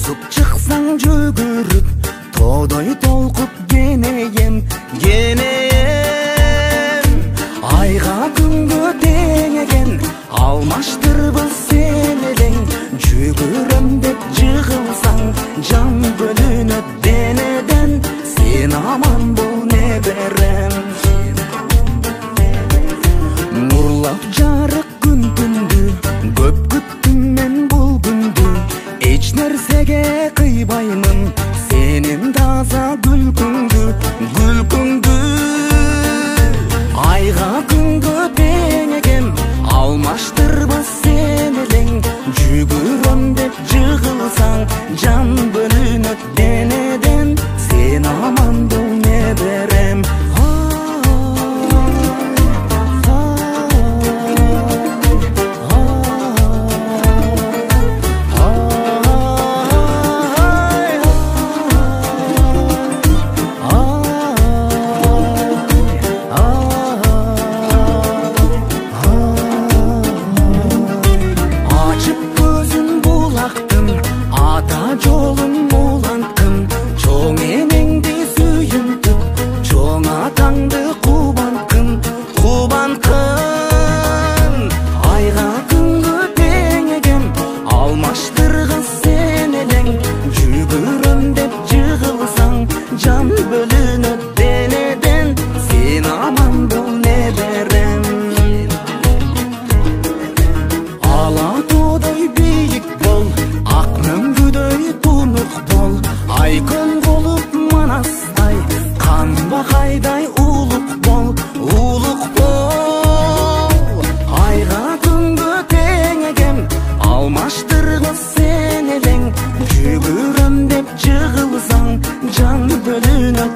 Озып чыксаң жүгүрүп, тоодой толкуп кенейем, айга күнгө тең экен, алмаштырбыз сен элең. Жүгүрөм деп жыгылсаң, жан бөлүнөт денеден, сен аман бол неберем. Нурлап жарык күн түндү, көп күттүм мен бул күндү. Эч нерсеге кыйбаймын сенин таза күлкүңдү. Айга күнгө тең экен, алмаштырбыз сен элең. Жүгүрөм деп жыгылсаң, жан бөлүнөт денеден, сен аман бол неберем. Жолун уланттым, чоң энеңди сүйүнтүп, чоң атаңды кубанткын. Айга күнгө тең экен, алмаштыргыз сен элең. Жүгүрөм деп жыгылсаң, жан бөлүнөт денеден, сен аман бол неберем. Ала тоодой бийик бол, ак мөңгүдөй тунук бол. Айкөл болуп манастай, канбакайдай улук бол. Айга күнгө тең экен, алмаштыргыз сен элең. Жүгүрөм деп жыгылсаң, жан бөлүнөт